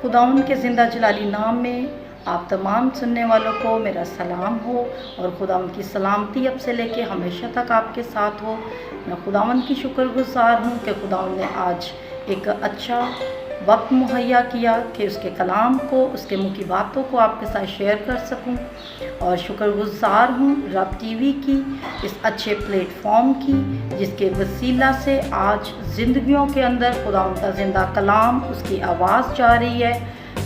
खुदावंद के ज़िंदा जलाली नाम में आप तमाम सुनने वालों को मेरा सलाम हो और खुदावंद की सलामती अब से लेके हमेशा तक आपके साथ हो। मैं खुदावंद की शुक्रगुज़ार हूँ कि खुदावंद ने आज एक अच्छा वक्त मुहैया किया कि उसके कलाम को, उसके मुँह की बातों को आपके साथ शेयर कर सकूं। और शुक्रगुज़ार हूँ रब टीवी की, इस अच्छे प्लेटफॉर्म की, जिसके वसीला से आज ज़िंदगियों के अंदर खुदावंद का ज़िंदा कलाम, उसकी आवाज़ जा रही है।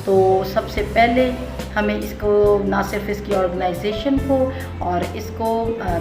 तो सबसे पहले हमें इसको ना सिर्फ इसकी ऑर्गेनाइजेशन को और इसको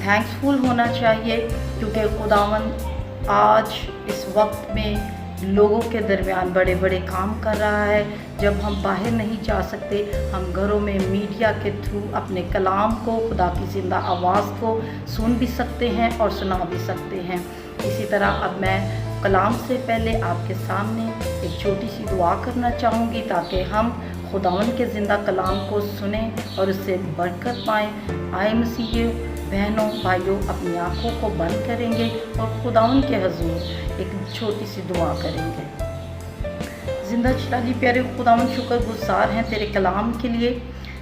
थैंक्सफुल होना चाहिए, क्योंकि खुदावंद आज इस वक्त में लोगों के दरमियान बड़े बड़े काम कर रहा है। जब हम बाहर नहीं जा सकते, हम घरों में मीडिया के थ्रू अपने कलाम को, खुदा की ज़िंदा आवाज़ को सुन भी सकते हैं और सुना भी सकते हैं। इसी तरह अब मैं कलाम से पहले आपके सामने एक छोटी सी दुआ करना चाहूँगी, ताकि हम खुदावंद के ज़िंदा कलाम को सुने और उससे बरकत पाएँ। आए मसीह बहनों भाइयों, अपनी आँखों को बंद करेंगे और खुदावंद के हजूर एक छोटी सी दुआ करेंगे। ज़िंदा जलाली प्यारे खुदावंद, शुक्रगुज़ार हैं तेरे कलाम के लिए,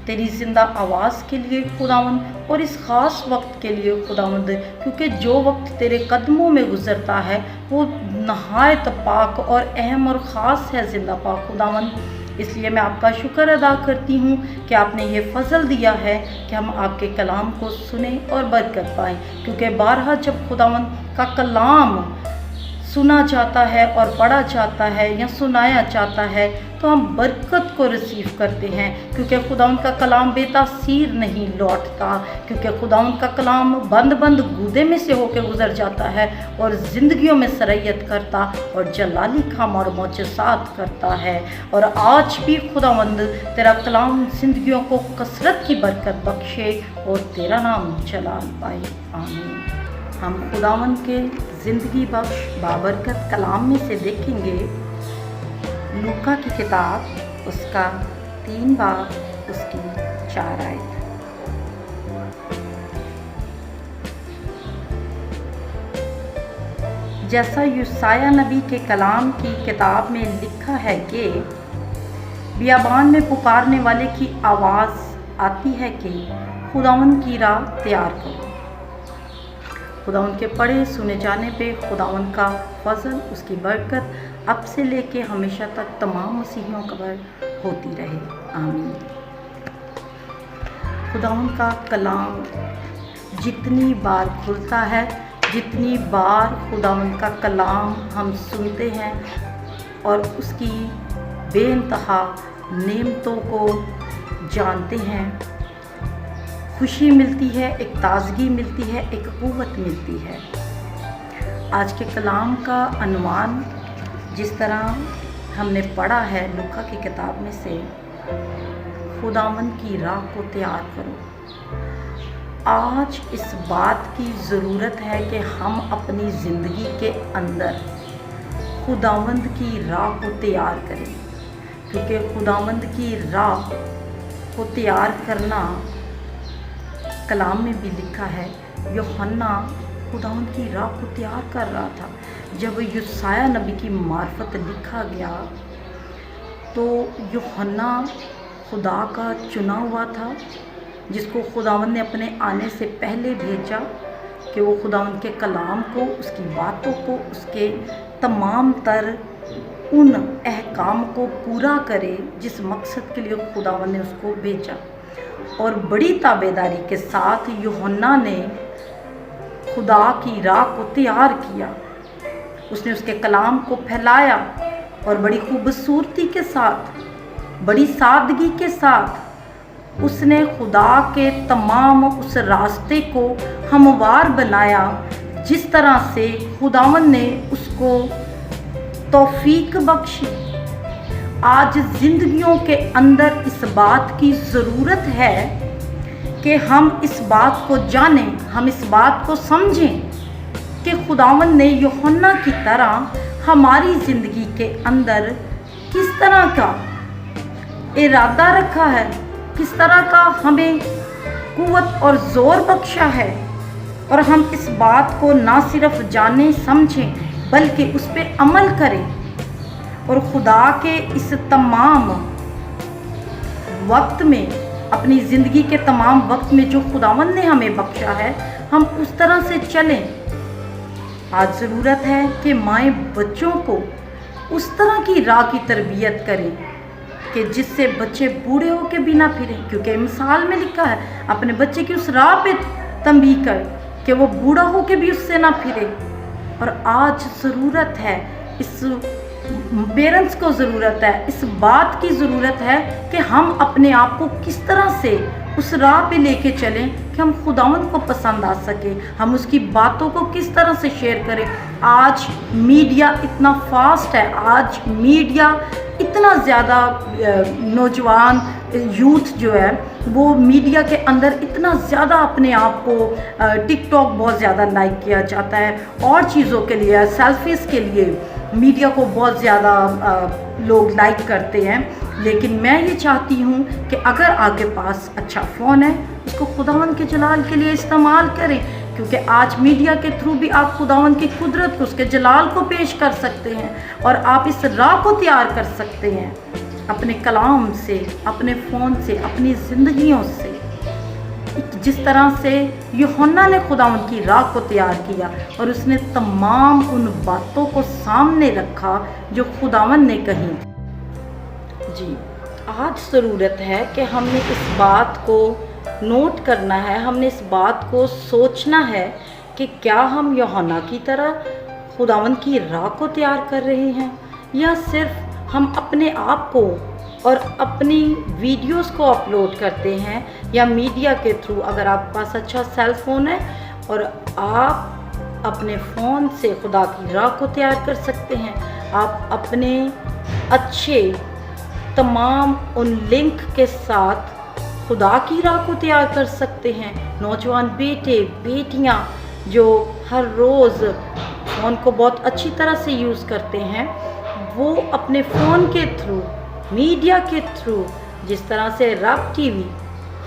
तेरी ज़िंदा आवाज़ के लिए खुदावंद, और इस ख़ास वक्त के लिए खुदावंद, क्योंकि जो वक्त तेरे कदमों में गुज़रता है वो नहायत पाक और अहम और ख़ास है ज़िंदा पाक खुदावंद। इसलिए मैं आपका शुक्र अदा करती हूँ कि आपने ये फ़ज़ल दिया है कि हम आपके कलाम को सुने और बरकत पाएँ, क्योंकि बारहा जब खुदावंद का कलाम सुना जाता है और पढ़ा जाता है या सुनाया जाता है तो हम बरकत को रिसीव करते हैं, क्योंकि खुदावंद का कलाम बेतासीर नहीं लौटता, क्योंकि खुदावंद का कलाम बंद बंद गूदे में से होकर गुजर जाता है और ज़िंदगियों में सरयत करता और जलाली काम और मोजज़ात करता है। और आज भी खुदावंद तेरा कलाम ज़िंदगियों को कसरत की बरकत बख्शे और तेरा नाम जलाल पाए, आमीन। हम खुदावंद के ज़िंदगी बख्श बाबरकत कलाम में से देखेंगे लूका की किताब, उसका 3 बाब, उसकी 4 आयत। जैसा यूसाया नबी के कलाम की किताब में लिखा है कि बियाबान में पुकारने वाले की आवाज़ आती है कि खुदावंद की राह तैयार करो। खुदावंद के पढ़े सुने जाने पे खुदावंद का फजल, उसकी बरकत अब से लेके हमेशा तक तमाम मसीहियों पर होती रहे, आमीन। खुदावंद का कलाम जितनी बार खुलता है, जितनी बार खुदावंद का कलाम हम सुनते हैं और उसकी बेइंतहा नेमतों को जानते हैं, खुशी मिलती है, एक ताज़गी मिलती है, एक क़ुव्वत मिलती है। आज के कलाम का अनवान जिस तरह हमने पढ़ा है लूका की किताब में से, खुदावंद की राह को तैयार करो। आज इस बात की ज़रूरत है कि हम अपनी ज़िंदगी के अंदर खुदावंद की राह को तैयार करें, क्योंकि खुदावंद की राह को तैयार करना कलाम में भी लिखा है। यूहन्ना खुदावंद की राह को तैयार कर रहा था। जब यूसाया नबी की मार्फत लिखा गया तो यूहन्ना खुदा का चुना हुआ था, जिसको खुदावंद ने अपने आने से पहले भेजा कि वो खुदावंद के कलाम को, उसकी बातों को, उसके तमाम तर उन अहकाम को पूरा करे जिस मकसद के लिए खुदावंद ने उसको भेजा। और बड़ी ताबेदारी के साथ यूहन्ना ने खुदा की राह को तैयार किया। उसने उसके कलाम को फैलाया और बड़ी खूबसूरती के साथ, बड़ी सादगी के साथ उसने खुदा के तमाम उस रास्ते को हमवार बनाया, जिस तरह से खुदावंद ने उसको तौफीक बख्शी। आज ज़िंदगियों के अंदर इस बात की ज़रूरत है कि हम इस बात को जानें, हम इस बात को समझें कि खुदावंद ने यूहन्ना की तरह हमारी ज़िंदगी के अंदर किस तरह का इरादा रखा है, किस तरह का हमें कुव्वत और ज़ोर बख्शा है, और हम इस बात को ना सिर्फ जानें समझें बल्कि उस पर अमल करें और खुदा के इस तमाम वक्त में, अपनी ज़िंदगी के तमाम वक्त में जो खुदावंद ने हमें बख्शा है, हम उस तरह से चलें। आज ज़रूरत है कि माएँ बच्चों को उस तरह की राह की तरबियत करें कि जिससे बच्चे बूढ़े होकर भी ना फिरें, क्योंकि मिसाल में लिखा है अपने बच्चे की उस राह पे तंबीह कर कि वो बूढ़ा होकर भी उससे ना फिरे। और आज ज़रूरत है, इस पेरेंट्स को ज़रूरत है, इस बात की ज़रूरत है कि हम अपने आप को किस तरह से उस राह पे लेके चलें कि हम खुदावंद को पसंद आ सके, हम उसकी बातों को किस तरह से शेयर करें। आज मीडिया इतना फास्ट है, आज मीडिया इतना ज़्यादा, नौजवान यूथ जो है वो मीडिया के अंदर इतना ज़्यादा अपने आप को, टिकटॉक बहुत ज़्यादा लाइक किया जाता है और चीज़ों के लिए, सेल्फीज़ के लिए मीडिया को बहुत ज़्यादा लोग लाइक करते हैं। लेकिन मैं ये चाहती हूँ कि अगर आपके पास अच्छा फ़ोन है, उसको खुदावंद के जलाल के लिए इस्तेमाल करें, क्योंकि आज मीडिया के थ्रू भी आप खुदावंद की कुदरत को, उसके जलाल को पेश कर सकते हैं और आप इस राह को तैयार कर सकते हैं अपने कलाम से, अपने फ़ोन से, अपनी ज़िंदगियों से। जिस तरह से यूहन्ना ने खुदावंद की राह को तैयार किया और उसने तमाम उन बातों को सामने रखा जो खुदावंद ने कही। जी, आज ज़रूरत है कि हमने इस बात को नोट करना है, हमने इस बात को सोचना है कि क्या हम यूहन्ना की तरह खुदावंद की राह को तैयार कर रहे हैं, या सिर्फ हम अपने आप को और अपनी वीडियोस को अपलोड करते हैं, या मीडिया के थ्रू। अगर आपके पास अच्छा सेल फ़ोन है और आप अपने फ़ोन से खुदा की राह को तैयार कर सकते हैं, आप अपने अच्छे तमाम उन लिंक के साथ खुदा की राह को तैयार कर सकते हैं। नौजवान बेटे बेटियां जो हर रोज़ फ़ोन को बहुत अच्छी तरह से यूज़ करते हैं, वो अपने फ़ोन के थ्रू, मीडिया के थ्रू, जिस तरह से रब टीवी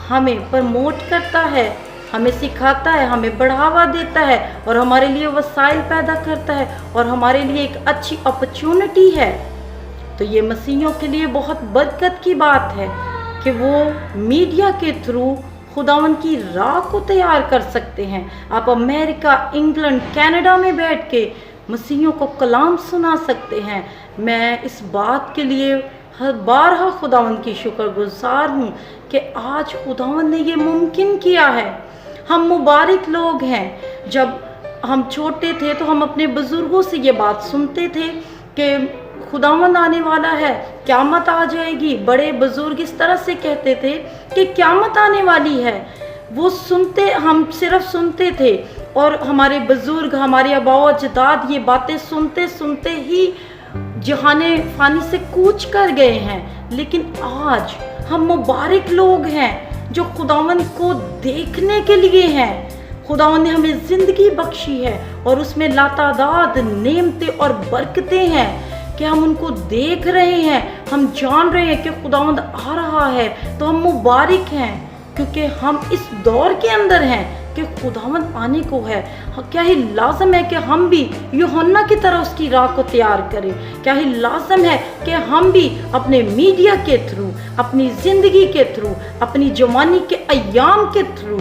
हमें प्रमोट करता है, हमें सिखाता है, हमें बढ़ावा देता है और हमारे लिए वसाइल पैदा करता है और हमारे लिए एक अच्छी अपॉर्चुनिटी है, तो ये मसीहियों के लिए बहुत बरकत की बात है कि वो मीडिया के थ्रू खुदावंद की राह को तैयार कर सकते हैं। आप अमेरिका, इंग्लैंड, कनाडा में बैठ के मसीहियों को कलाम सुना सकते हैं। मैं इस बात के लिए हर बार खुदावंद की शुक्रगुजार हूँ कि आज खुदावंद ने ये मुमकिन किया है। हम मुबारक लोग हैं। जब हम छोटे थे तो हम अपने बुज़ुर्गों से ये बात सुनते थे कि खुदावंद आने वाला है, क़यामत आ जाएगी। बड़े बुज़ुर्ग इस तरह से कहते थे कि क़यामत आने वाली है। वो सुनते, हम सिर्फ सुनते थे और हमारे बुज़ुर्ग, हमारे आबाओ अजदाद ये बातें सुनते सुनते ही जहाने फ़ानी से कूच कर गए हैं। लेकिन आज हम मुबारक लोग हैं जो खुदावंद को देखने के लिए हैं। खुदावंद ने हमें ज़िंदगी बख्शी है और उसमें लातादाद नेमतें और बरकतें हैं कि हम उनको देख रहे हैं, हम जान रहे हैं कि खुदावंद आ रहा है। तो हम मुबारक हैं क्योंकि हम इस दौर के अंदर हैं कि खुदावंद आने को है। क्या ही लाजम है कि हम भी यूहन्ना की तरह उसकी राह को तैयार करें। क्या ही लाजम है कि हम भी अपने मीडिया के थ्रू, अपनी ज़िंदगी के थ्रू, अपनी जवानी के अय्याम के थ्रू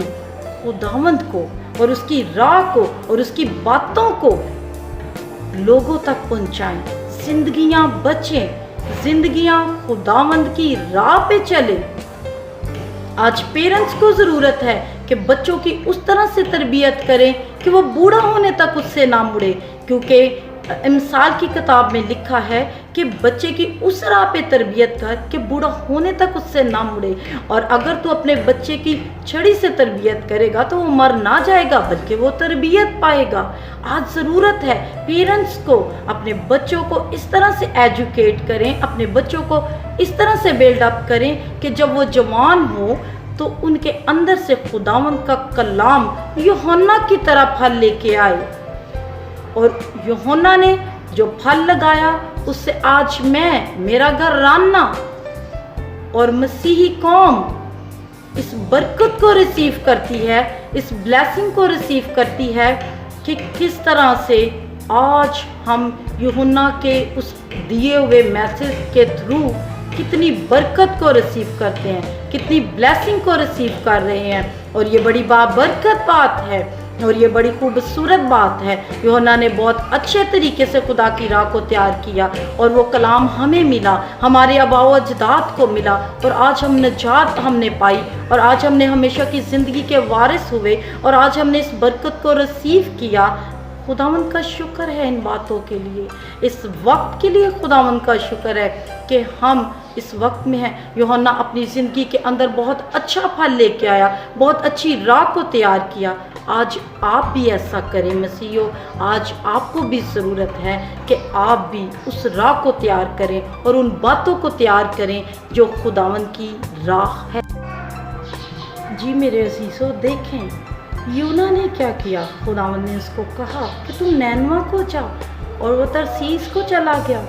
खुदावंद को और उसकी राह को और उसकी बातों को लोगों तक पहुँचाएं। ज़िंदगियाँ बचें, ज़िंदगियाँ खुदावंद की राह पे चले। आज पेरेंट्स को ज़रूरत है कि बच्चों की उस तरह से तरबियत करें कि वो बूढ़ा होने तक उससे ना मुड़े, क्योंकि मिसाल की किताब में लिखा है कि बच्चे की उस राह पे तरबियत कर कि बूढ़ा होने तक उससे ना मुड़े। और अगर तू अपने बच्चे की छड़ी से तरबियत करेगा तो वो मर ना जाएगा बल्कि वो तरबियत पाएगा। आज ज़रूरत है पेरेंट्स को अपने बच्चों को इस तरह से एजुकेट करें, अपने बच्चों को इस तरह से बिल्डअप करें कि जब वो जवान हो तो उनके अंदर से खुदावंद का कलाम यूहन्ना की तरह फल लेके आए। और यूहन्ना ने जो फल लगाया उससे आज मैं, मेरा घर रान्ना और मसीही कौम इस बरकत को रिसीव करती है, इस ब्लेसिंग को रिसीव करती है कि किस तरह से आज हम यूहन्ना के उस दिए हुए मैसेज के थ्रू कितनी बरकत को रिसीव करते हैं, कितनी ब्लेसिंग को रिसीव कर रहे हैं। और ये बड़ी बाबरकत बात है और ये बड़ी खूबसूरत बात है। यूहन्ना ने बहुत अच्छे तरीके से खुदा की राह को तैयार किया और वो कलाम हमें मिला, हमारे आबाओ अजदाद को मिला, और आज हम निजात हमने पाई, और आज हमने हमेशा की ज़िंदगी के वारिस हुए, और आज हमने इस बरकत को रिसीव किया। खुदावंद का शुक्र है इन बातों के लिए, इस वक्त के लिए खुदावंद का शुक्र है कि हम इस वक्त में हैं। यूहन्ना अपनी ज़िंदगी के अंदर बहुत अच्छा फल लेके आया, बहुत अच्छी राह को तैयार किया। आज आप भी ऐसा करें मसीहो, आज आपको भी ज़रूरत है कि आप भी उस राह को तैयार करें और उन बातों को तैयार करें जो खुदावंद की राह है। जी मेरे अजीज़ों, देखें यूना ने क्या किया। खुदावंद ने उसको कहा कि तुम नैनवा को जा, और वो तरसीस को चला गया।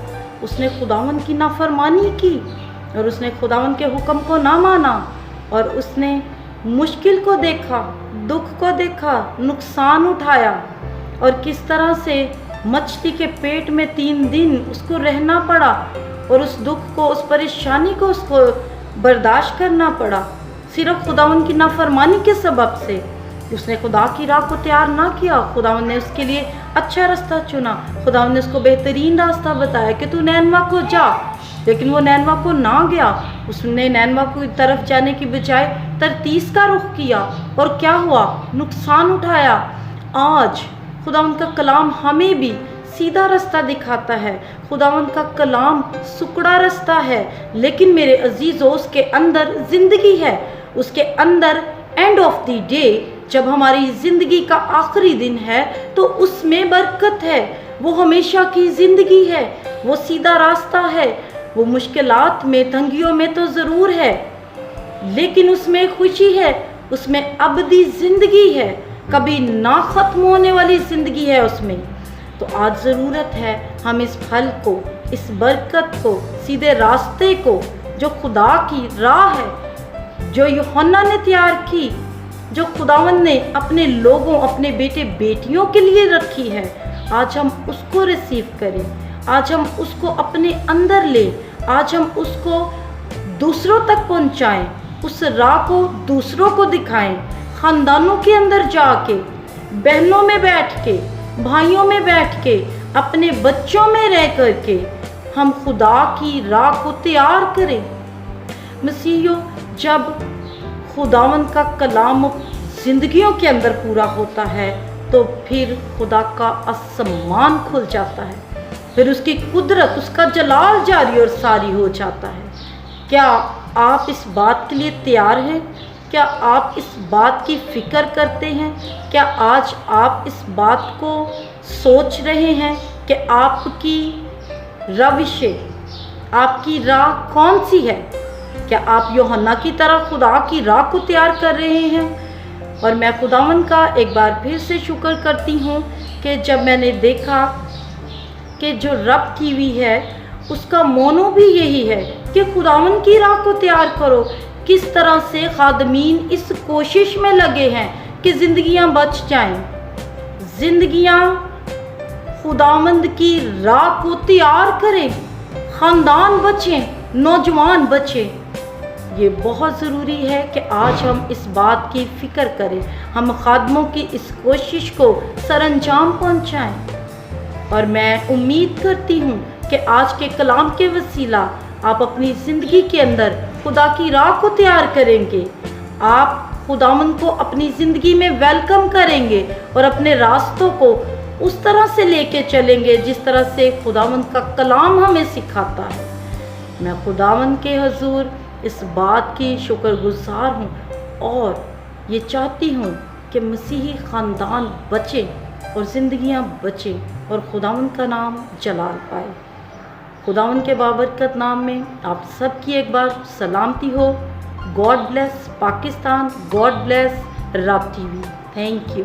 उसने खुदावंद की नाफरमानी की और उसने खुदावंद के हुक्म को ना माना, और उसने मुश्किल को देखा, दुख को देखा, नुकसान उठाया, और किस तरह से मछली के पेट में 3 दिन उसको रहना पड़ा, और उस दुख को, उस परेशानी को उसको बर्दाश्त करना पड़ा सिर्फ खुदावंद की नाफरमानी के सबब से। उसने खुदा की राह को तैयार ना किया। खुदावंद ने उसके लिए अच्छा रास्ता चुना, खुदावंद ने उसको बेहतरीन रास्ता बताया कि तू नैनवा को जा, लेकिन वो नैनवा को ना गया। उसने नैनवा की तरफ जाने की बजाय तरतीस का रुख किया, और क्या हुआ? नुकसान उठाया। आज खुदावंद का कलाम हमें भी सीधा रास्ता दिखाता है। खुदावंद का कलाम सुकड़ा रास्ता है, लेकिन मेरे अजीज़ों उसके अंदर ज़िंदगी है। उसके अंदर एंड ऑफ द डे, जब हमारी ज़िंदगी का आखिरी दिन है, तो उसमें बरकत है। वो हमेशा की ज़िंदगी है, वो सीधा रास्ता है। वो मुश्किलात में, तंगियों में तो ज़रूर है, लेकिन उसमें खुशी है, उसमें अबदी ज़िंदगी है, कभी ना ख़त्म होने वाली ज़िंदगी है उसमें। तो आज ज़रूरत है हम इस फल को, इस बरकत को, सीधे रास्ते को, जो खुदा की राह है, जो यूहन्ना ने तैयार की, जो खुदावंद ने अपने लोगों, अपने बेटे बेटियों के लिए रखी है, आज हम उसको रिसीव करें, आज हम उसको अपने अंदर लें, आज हम उसको दूसरों तक पहुंचाएं, उस राह को दूसरों को दिखाएं। ख़ानदानों के अंदर जाके, बहनों में बैठ के, भाइयों में बैठ के, अपने बच्चों में रह कर के हम खुदा की राह को तैयार करें। मसीहियों, जब खुदावंद का कलाम ज़िंदगियों के अंदर पूरा होता है, तो फिर खुदा का आसमान खुल जाता है, फिर उसकी कुदरत, उसका जलाल जारी और सारी हो जाता है। क्या आप इस बात के लिए तैयार हैं? क्या आप इस बात की फ़िक्र करते हैं? क्या आज आप इस बात को सोच रहे हैं कि आपकी रविश, आपकी राह कौन सी है? क्या आप यूहन्ना की तरह खुदा की राह को तैयार कर रहे हैं? और मैं खुदावंद का एक बार फिर से शुक्र करती हूँ कि जब मैंने देखा कि जो रब की हुई है उसका मोनो भी यही है कि खुदावंद की राह को तैयार करो। किस तरह से खादमीन इस कोशिश में लगे हैं कि ज़िंदगियाँ बच जाएं, ज़िंदगियाँ खुदावंद की राह को तैयार करें, ख़ानदान बचें, नौजवान बचें। ये बहुत ज़रूरी है कि आज हम इस बात की फ़िक्र करें, हम खादमों की इस कोशिश को सरअंजाम पहुँचाएँ। और मैं उम्मीद करती हूँ कि आज के कलाम के वसीला आप अपनी ज़िंदगी के अंदर खुदा की राह को तैयार करेंगे, आप खुदावंद को अपनी ज़िंदगी में वेलकम करेंगे और अपने रास्तों को उस तरह से लेके चलेंगे जिस तरह से खुदावंद का कलाम हमें सिखाता है। मैं खुदावंद के हजूर इस बात की शुक्रगुजार हूँ और ये चाहती हूँ कि मसीही ख़ानदान बचे और ज़िंदगियाँ बचें और खुदावंद का नाम जलाल पाए। खुदावंद के बाबरकत नाम में आप सबकी एक बार सलामती हो। God bless Pakistan, God bless रब टीवी। Thank you.